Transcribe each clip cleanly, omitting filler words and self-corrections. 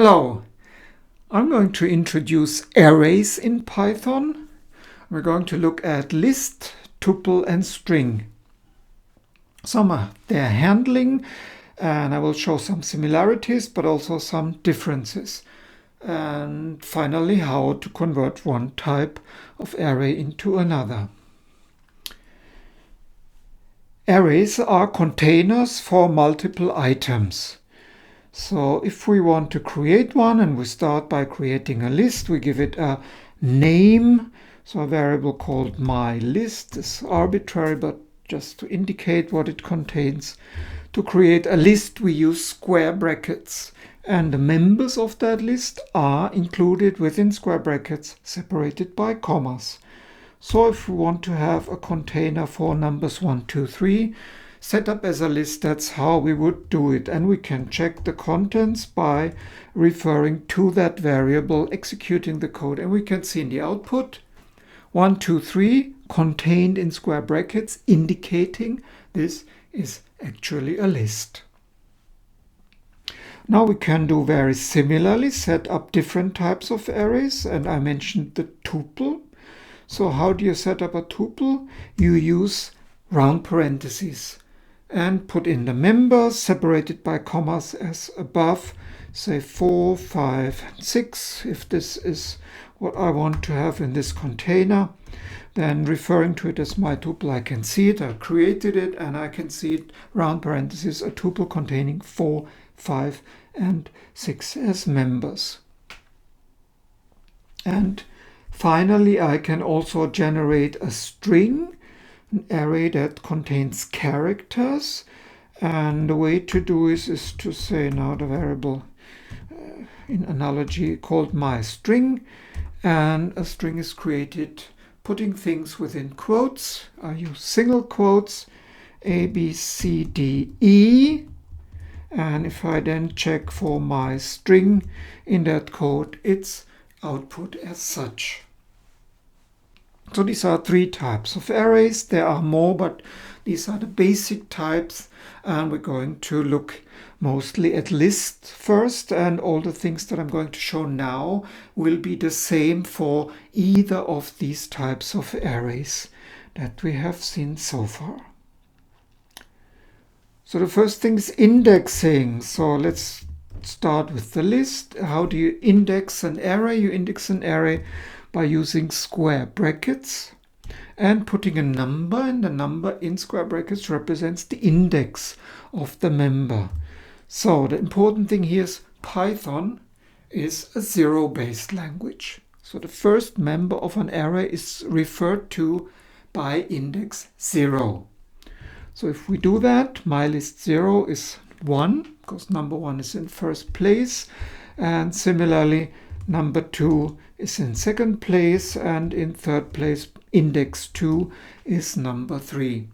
Hello, I'm going to introduce arrays in Python. We're going to look at list, tuple and string. Some of their handling, and I will show some similarities but also some differences. And finally, how to convert one type of array into another. Arrays are containers for multiple items. So if we want to create one, and we start by creating a list, we give it a name. So a variable called myList is arbitrary, but just to indicate what it contains. To create a list, we use square brackets, and the members of that list are included within square brackets, separated by commas. So if we want to have a container for numbers 1, 2, 3, set up as a list, that's how we would do it. And we can check the contents by referring to that variable, executing the code. And we can see in the output 1, 2, 3 contained in square brackets, indicating this is actually a list. Now we can do very similarly, set up different types of arrays. And I mentioned the tuple. So how do you set up a tuple? You use round parentheses and put in the members separated by commas as above, say 4, 5, and 6. If this is what I want to have in this container, then referring to it as my tuple, I can see it. I created it and I can see it, round parentheses, a tuple containing 4, 5, and 6 as members. And finally, I can also generate a string, an array that contains characters. And the way to do this is to say now the variable in analogy called myString. And a string is created putting things within quotes. I use single quotes, A, B, C, D, E. And if I then check for my string in that code, it's output as such. So these are three types of arrays. There are more, but these are the basic types. And we're going to look mostly at lists first. And all the things that I'm going to show now will be the same for either of these types of arrays that we have seen so far. So the first thing is indexing. So let's start with the list. How do you index an array? You index an array by using square brackets and putting a number, and the number in square brackets represents the index of the member. So the important thing here is Python is a zero-based language. So the first member of an array is referred to by index 0. So if we do that, myList 0 is 1, because number 1 is in first place, and similarly number 2 is in second place, and in third place index 2 is number 3.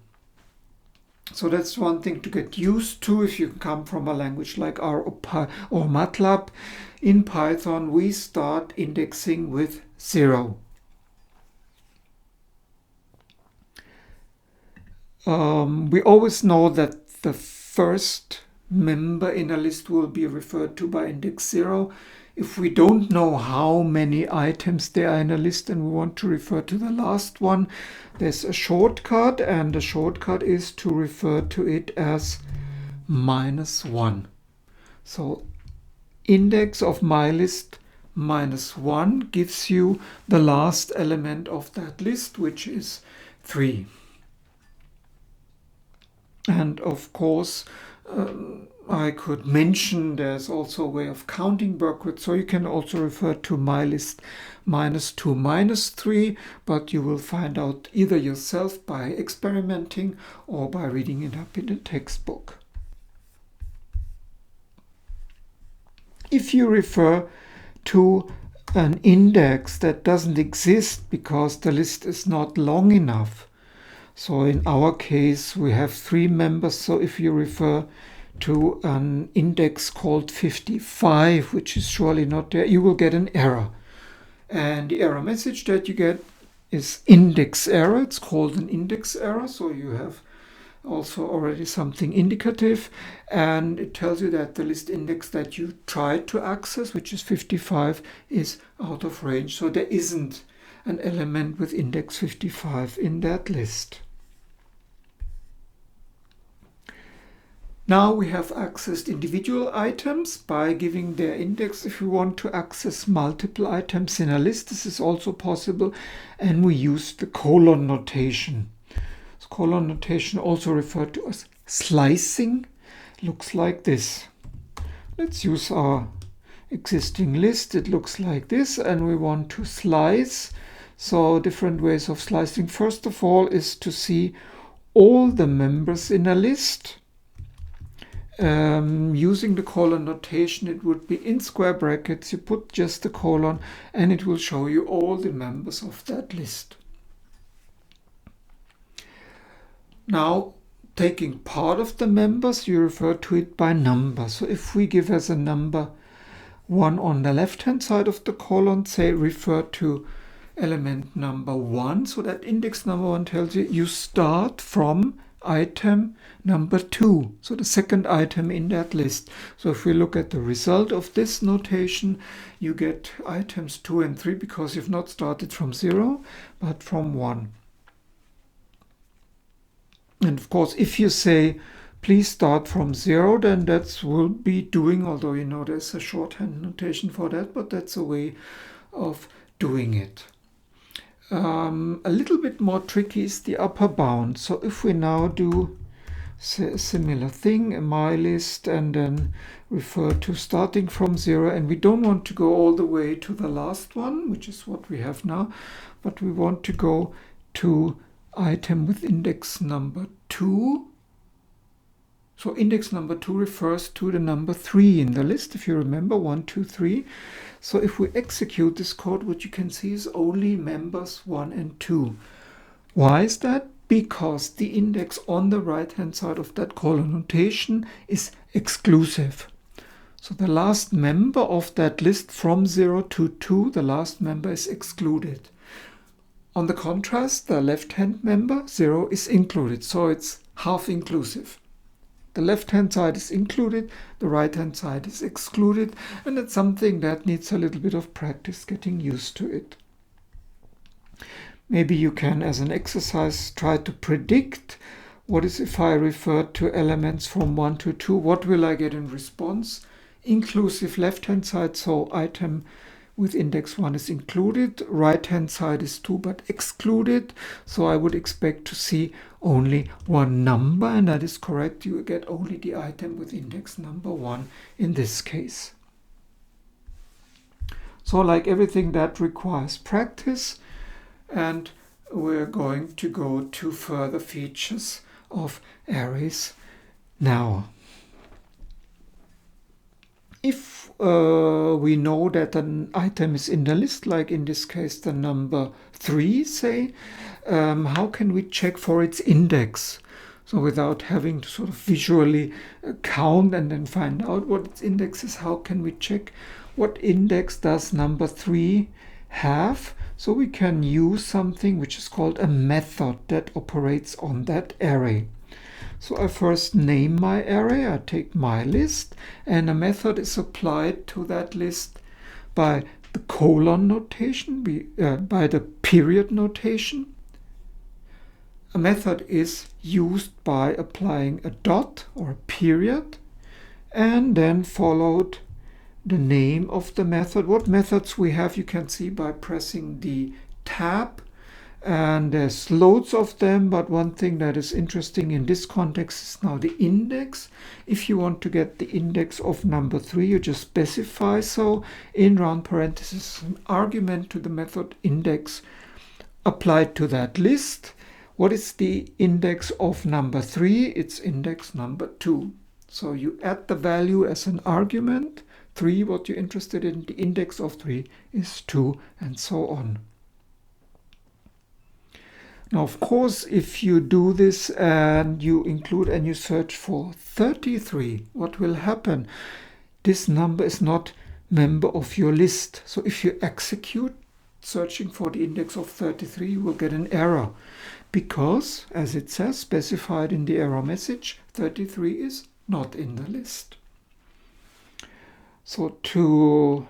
So that's one thing to get used to if you come from a language like R or MATLAB. In Python we start indexing with 0. We always know that the first member in a list will be referred to by index 0. If we don't know how many items there are in a list and we want to refer to the last one, there's a shortcut, and the shortcut is to refer to it as -1. So index of myList -1 gives you the last element of that list, which is 3. And of course, I could mention there's also a way of counting backwards, so you can also refer to myList -2, -3, but you will find out either yourself by experimenting or by reading it up in the textbook. If you refer to an index that doesn't exist because the list is not long enough, so in our case we have 3 members, so if you refer to an index called 55, which is surely not there, you will get an error. And the error message that you get is index error. It's called an index error. So you have also already something indicative, and it tells you that the list index that you tried to access, which is 55, is out of range. So there isn't an element with index 55 in that list. Now we have accessed individual items by giving their index. If we want to access multiple items in a list, this is also possible, and we use the colon notation. So colon notation, also referred to as slicing, looks like this. Let's use our existing list. It looks like this, and we want to slice. So different ways of slicing. First of all is to see all the members in a list. Using the colon notation, it would be in square brackets, you put just the colon, and it will show you all the members of that list. Now, taking part of the members, you refer to it by number. So if we give as a number 1 on the left hand side of the column, say refer to element number 1, so that index number 1 tells you you start from item number 2, so the second item in that list. So if we look at the result of this notation, you get items 2 and 3 because you've not started from 0 but from 1. And of course, if you say please start from 0, then that will be doing, although you know there's a shorthand notation for that, but that's a way of doing it. A little bit more tricky is the upper bound. So if we now do a similar thing, a my list, and then refer to starting from 0, and we don't want to go all the way to the last one, which is what we have now, but we want to go to item with index number 2. So index number 2 refers to the number 3 in the list, if you remember, 1, 2, 3. So if we execute this code, what you can see is only members 1 and 2. Why is that? Because the index on the right hand side of that colon notation is exclusive. So the last member of that list from 0 to 2, the last member is excluded. On the contrast, the left hand member 0 is included, so it's half inclusive. The left-hand side is included, the right-hand side is excluded, and it's something that needs a little bit of practice getting used to it. Maybe you can, as an exercise, try to predict what is if I refer to elements from 1 to 2, what will I get in response? Inclusive left-hand side, so item with index 1 is included, right-hand side is 2 but excluded, so I would expect to see only one number, and that is correct. You get only the item with index number 1 in this case. So like everything, that requires practice, and we're going to go to further features of arrays now. If we know that an item is in the list, like in this case the number 3, say, how can we check for its index? So without having to sort of visually count and then find out what its index is, how can we check what index does number 3 have? So we can use something which is called a method that operates on that array. So I first name my array, I take my list, and a method is applied to that list by the colon notation, by the period notation. A method is used by applying a dot or a period, and then followed the name of the method. What methods we have you can see by pressing the tab. And there's loads of them, but one thing that is interesting in this context is now the index. If you want to get the index of number 3, you just specify so in round parentheses an argument to the method index applied to that list. What is the index of number 3? It's index number 2. So you add the value as an argument. 3, what you're interested in, the index of 3 is 2, and so on. Now, of course, if you do this and you include and you search for 33, what will happen? This number is not member of your list. So if you execute searching for the index of 33, you will get an error. Because, as it says, specified in the error message, 33 is not in the list. So to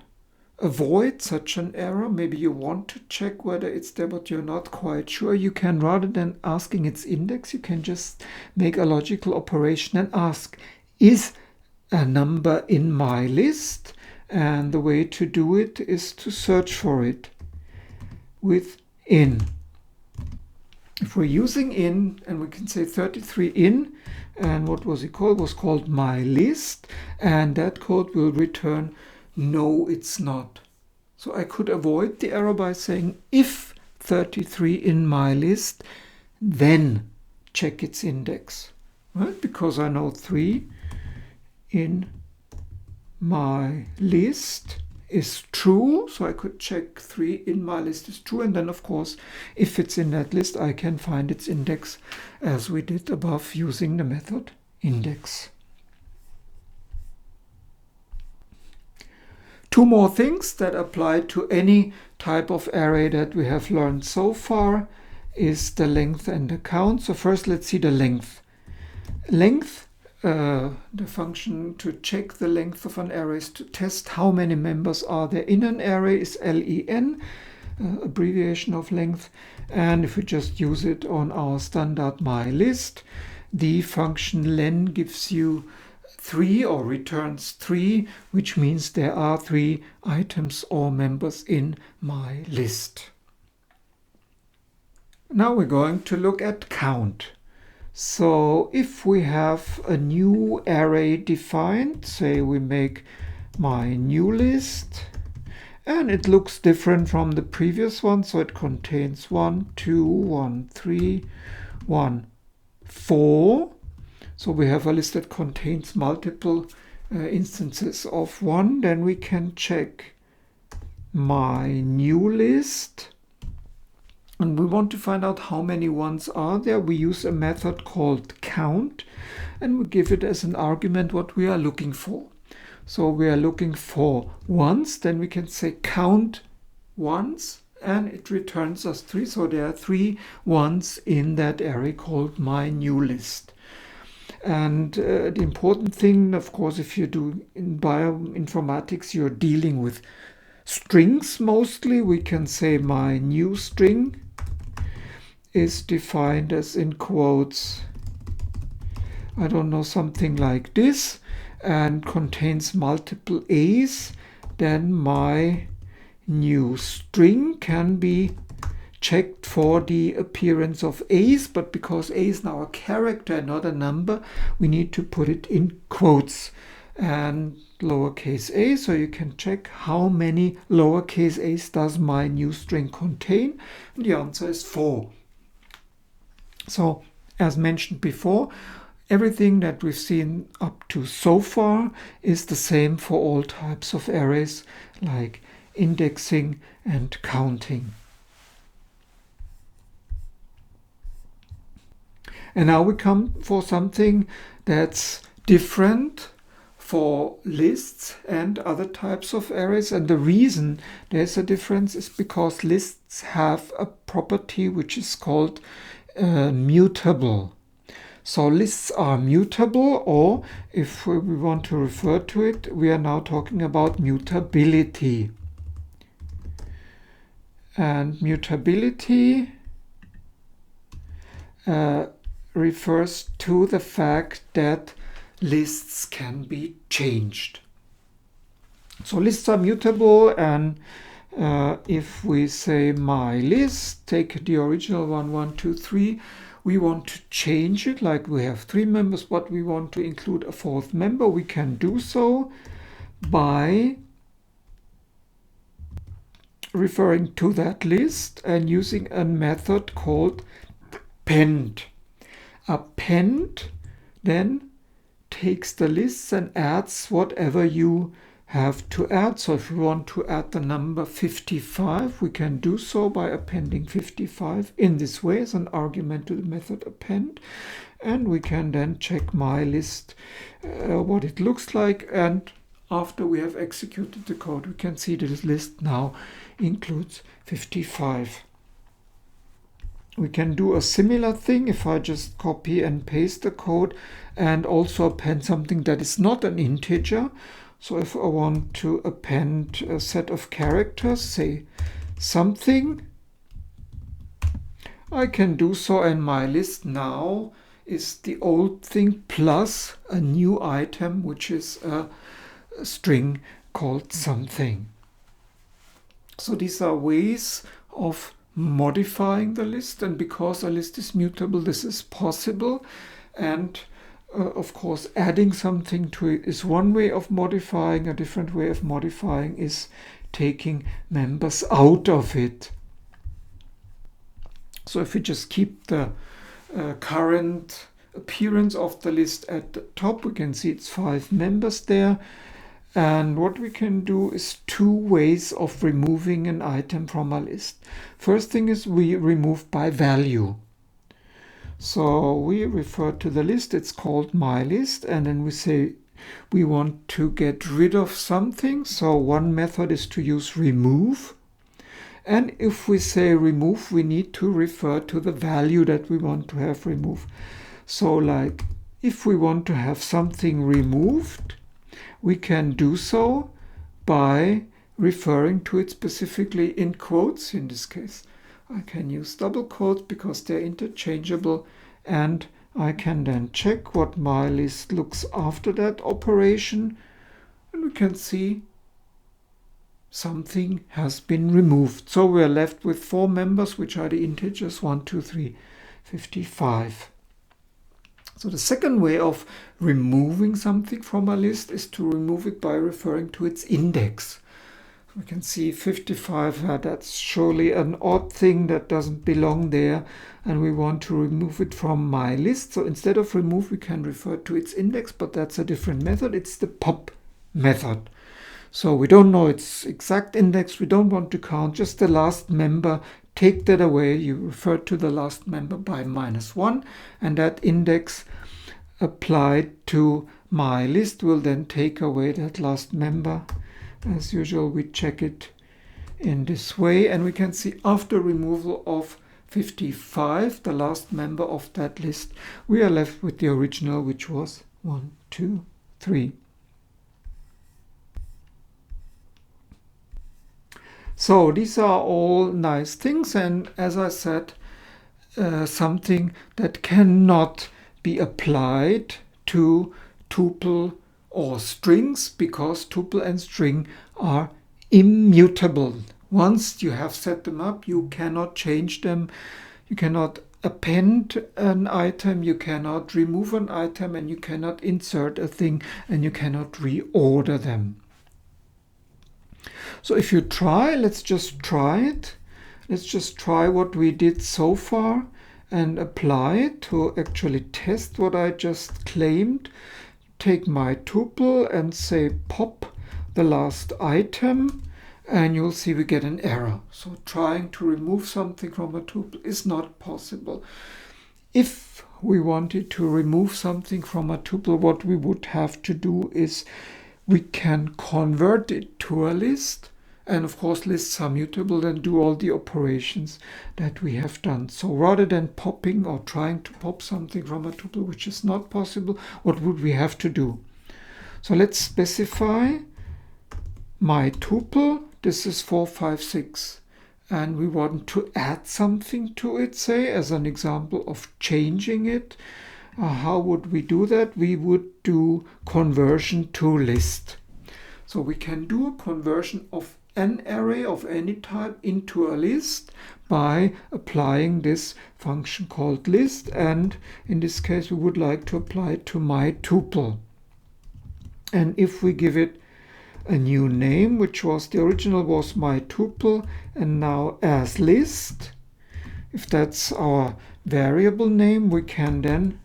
avoid such an error, maybe you want to check whether it's there, but you're not quite sure, you can, rather than asking its index, you can just make a logical operation and ask, is a number in my list? And the way to do it is to search for it with in. If we're using in, and we can say 33 in, and what was it called? It was called my list, and that code will return no, it's not. So I could avoid the error by saying if 33 in my list, then check its index, right? Because I know 3 in my list is true, so I could check 3 in my list is true, and then of course if it's in that list I can find its index as we did above using the method index. Two more things that apply to any type of array that we have learned so far is the length and the count. So first let's see the length. The function to check the length of an array is to test how many members are there in an array is len, abbreviation of length. And if we just use it on our standard mylist, the function len gives you 3 or returns 3, which means there are 3 items or members in my list. Now we're going to look at count. So if we have a new array defined, say we make my new list, and it looks different from the previous one, so it contains 1, 2, 1, 3, 1, 4. So we have a list that contains multiple instances of 1. Then we can check my new list. And we want to find out how many ones are there. We use a method called count, and we give it as an argument what we are looking for. So we are looking for ones, then we can say count ones, and it returns us 3. So there are 3 ones in that array called my new list. And the important thing, of course, if you do in bioinformatics, you're dealing with strings mostly. We can say my new string is defined as, in quotes, I don't know, something like this, and contains multiple a's. Then my new string can be checked for the appearance of a's, but because a is now a character and not a number, we need to put it in quotes and lowercase a, so you can check how many lowercase a's does my new string contain, and the answer is 4. So, as mentioned before, everything that we've seen up to so far is the same for all types of arrays, like indexing and counting. And now we come for something that's different for lists and other types of arrays. And the reason there's a difference is because lists have a property which is called mutable. So lists are mutable, or if we want to refer to it, we are now talking about mutability. And mutability refers to the fact that lists can be changed. So lists are mutable, and if we say my list, take the original 1, 1, 2, 3, we want to change it, like we have 3 members, but we want to include a 4th member. We can do so by referring to that list and using a method called append. Append then takes the lists and adds whatever you have to add. So if we want to add the number 55, we can do so by appending 55 in this way as an argument to the method append. And we can then check my list, what it looks like, and after we have executed the code. We can see that this list now includes 55. We can do a similar thing if I just copy and paste the code and also append something that is not an integer. So if I want to append a set of characters, say something, I can do so, and my list now is the old thing plus a new item, which is a string called something. So these are ways of modifying the list, and because a list is mutable, this is possible. And of course, adding something to it is one way of modifying. A different way of modifying is taking members out of it. So if we just keep the current appearance of the list at the top, we can see it's 5 members there. And what we can do is 2 ways of removing an item from a list. First thing is we remove by value. So we refer to the list, it's called my list, and then we say we want to get rid of something. So one method is to use remove. And if we say remove, we need to refer to the value that we want to have removed. So like if we want to have something removed, we can do so by referring to it specifically in quotes. In this case, I can use double quotes because they're interchangeable, and I can then check what my list looks after that operation, and we can see something has been removed. So we're left with 4 members, which are the integers 1, 2, 3, 55. So the second way of removing something from a list is to remove it by referring to its index. We can see 55, that's surely an odd thing that doesn't belong there, and we want to remove it from my list. So instead of remove, we can refer to its index, but that's a different method. It's the pop method. So we don't know its exact index, we don't want to count, just the last member. Take that away, you refer to the last member by -1, and that index applied to my list will then take away that last member. As usual, we check it in this way, and we can see after removal of 55, the last member of that list, we are left with the original, which was 1, 2, 3. So these are all nice things, and as I said, something that cannot be applied to tuple or strings, because tuple and string are immutable. Once you have set them up, you cannot change them. You cannot append an item, you cannot remove an item, and you cannot insert a thing, and you cannot reorder them. So if you try, let's just try it. Let's just try what we did so far and apply it to actually test what I just claimed. Take my tuple and say pop the last item, and you'll see we get an error. So trying to remove something from a tuple is not possible. If we wanted to remove something from a tuple, what we would have to do is we can convert it to a list, and of course lists are mutable, and do all the operations that we have done. So rather than popping or trying to pop something from a tuple, which is not possible, what would we have to do? So let's specify my tuple. This is 4, 5, 6, and we want to add something to it, say as an example of changing it. How would we do that? We would do conversion to list. So we can do a conversion of an array of any type into a list by applying this function called list, and in this case we would like to apply it to my tuple. And if we give it a new name, which was the original was my tuple, and now as list, if that's our variable name, we can then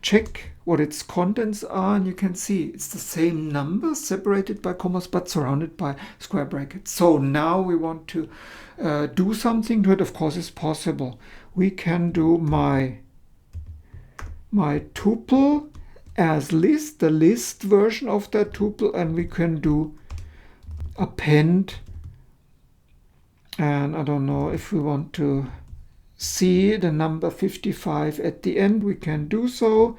check what its contents are, and you can see it's the same number separated by commas but surrounded by square brackets. So now we want to do something to it. Of course, it's possible. We can do my tuple as list, the list version of that tuple, and we can do append. And I don't know if we want to see the number 55 at the end, we can do so.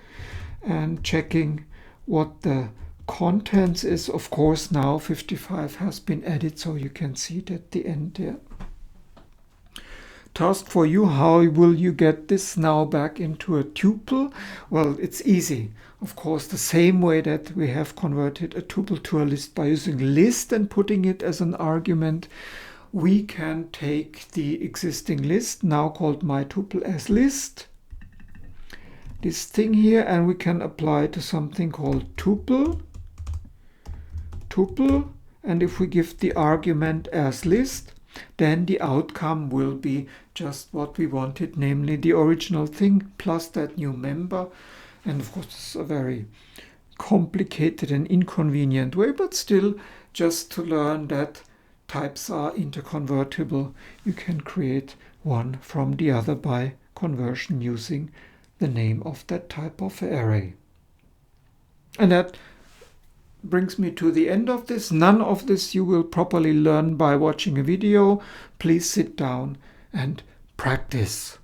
And checking what the contents is, of course now 55 has been added, so you can see it at the end there. Task for you, how will you get this now back into a tuple? Well, it's easy. Of course, the same way that we have converted a tuple to a list by using list and putting it as an argument, we can take the existing list, now called my tuple as list, this thing here, and we can apply to something called tuple. And if we give the argument as list, then the outcome will be just what we wanted, namely the original thing plus that new member. And of course, it's a very complicated and inconvenient way, but still, just to learn that types are interconvertible, you can create one from the other by conversion using the name of that type of array. And that brings me to the end of this. None of this you will properly learn by watching a video. Please sit down and practice.